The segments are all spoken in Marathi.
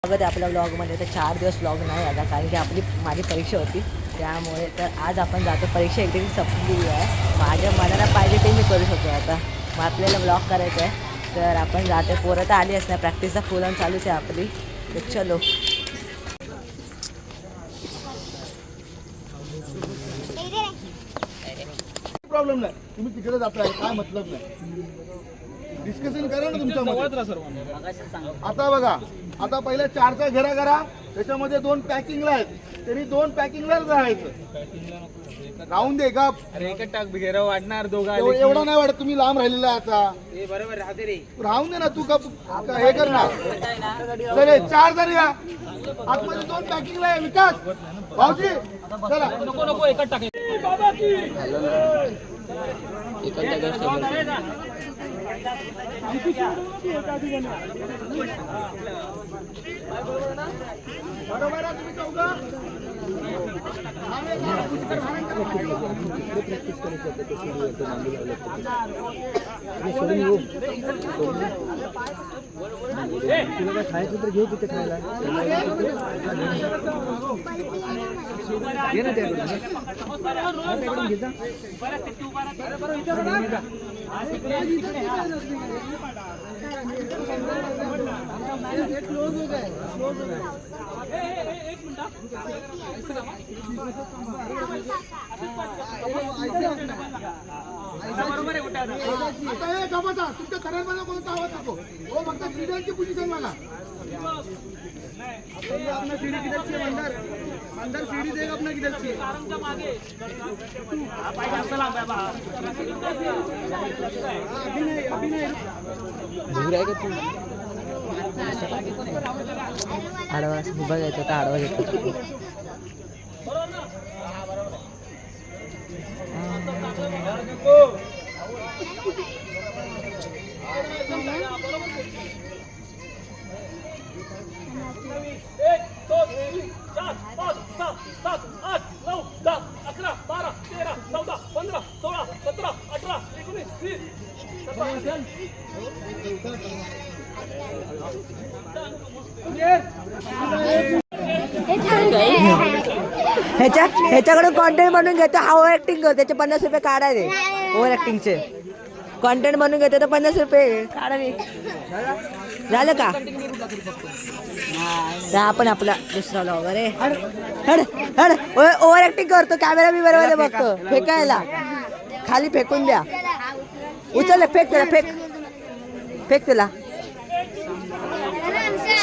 स्वागत आहे आपल्या ब्लॉगमध्ये. तर 4 दिवस ब्लॉग नाही आला कारण की माझी परीक्षा होती, त्यामुळे तर आज आपण जातो. परीक्षा एकदा संपली आहे, माझ्या मनाला पाहिजे ते मी करू शकतो. आता मग आपल्याला ब्लॉग करायचं आहे, तर आपण जाते. पोरं तर आली असणार, प्रॅक्टिसचा फुल ऑन चालूच आहे आपली. तर चलो. प्रॉब्लेम नाही, तुम्ही तिकडे जाताय काय मतलब नाही, डिस्कशन करा ना तुमच्या. आता बघा, आता पहिल्या 4चा घेरा करा, त्याच्यामध्ये 2 पॅकिंगला आहेत, तरी 2 पॅकिंगलाच राहायचं. राहून दे का टाक घेरा वाढणार दोघा एवढा नाही वाटत, तुम्ही लांब राहिलेला आहे आता. बरोबर राहते रे, राहून दे ना तू का हे कर ना. चले 4 जण या, आतमध्ये 2 पॅकिंगला आहे. विकास भाऊजी चला. नको नको एकच टाके. बरोबर आहे तुम्ही चौघं. तुला काय खायचं तर घेऊ तिथे खायला. तुमच्या थरांमध्ये कोणता आवाज नको हो, फक्त सीडरची पोझिशन बघा. अपना सीढ़ी किधर से अंदर अंदर सीढ़ी देगा अपना किधर से अभी नहीं दूर आहे का तू? आडवा उभा घ्यायचा तर आडवा घेतो. ह्याच्याकडून कॉन्टेंट बनवून घेतो. हा ओव्हर ऍक्टिंग करतो, त्याचे 50 रुपये काढा रे. ओव्हर ऍक्टिंगचे कॉन्टेंट बनवून घेतो तर 50 रुपये काढा रे. झालं का? तर आपण आपला दुसरा ब्लॉगर आहे. हड हड ओव्हर ऍक्टिंग करतो, कॅमेरा मी बरोबर बघतो. फेकायला खाली फेकून द्या. उचल, फेक त्याला, फेक फेक त्याला.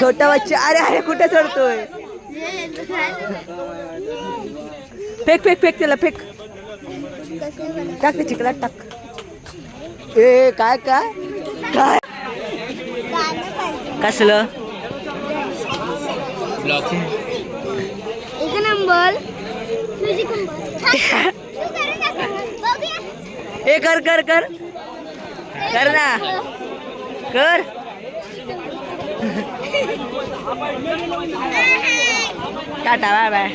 छोटा बच्चा, अरे अरे कुठे चढतोय? फेक फेक फेक त्याला, फेक. टाक ते चिखलात टाक. ए काय काय काय कसलं एक नंबर. ए कर कर कर कर ना, कर. Tata bye bye.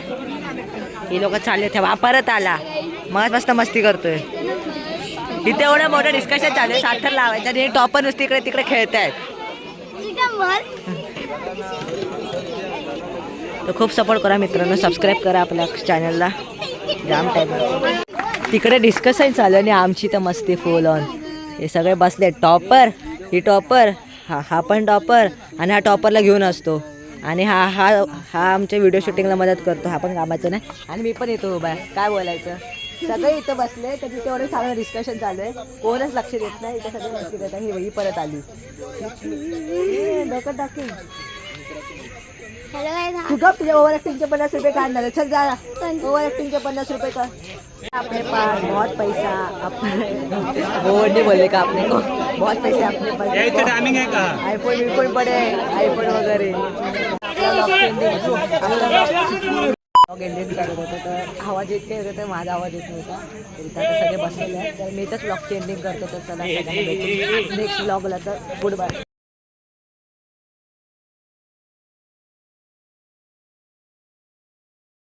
ही लोक चालले ठेवा. परत आला, मग मस्त मस्ती करतोय. इथे एवढं मोठं डिस्कशन चालू आहे, साखर लावायचं आणि टॉपर नुसती इकडे तिकडे खेळत आहेत. तर खूप सपोर्ट करा मित्रांनो, सबस्क्राईब करा आपल्या चॅनलला. जाम टाईम तिकडे डिस्कशन चालू आणि आमची तर मस्ती फुल ऑन. हे सगळे बसले. टॉपर, ही टॉपर, हा पण टॉपर, आणि हा टॉपरला घेऊन असतो, आणि हा हा हा आमच्या व्हिडिओ शूटिंगला मदत करतो. हा पण कामाचं नाही, आणि मी पण येतो उभा. काय बोलायचं, सगळे इथं बसले तर तिथे एवढं चांगलं डिस्कशन चालू आहे, कोणच लक्ष देत नाही. इथे सगळे लक्ष देत आहे. ही परत आली डोकं टाकून. तू गप, तुझ्या ओव्हर ऍक्टिंगचे 50 रुपये काढणार. चल जा, ओव्हर ऍक्टिंगचे 50 रुपये का अपने पास बहुत पैसा. वो नहीं बोले का अपने को बहुत पैसे अपने पास. टाइमिंग आहे का? आयफोन पडे, आयफोन वगैरे. एंडिंग करत होतं तर आवाज येत नाही होता, तर माझा आवाज येत नव्हता. तर आता सगळे बसलेले आहेत, तर मी इथंच ब्लॉगची एंडिंग करतो. तर चला नेक्स्ट ब्लॉगला, तर गुड बाय.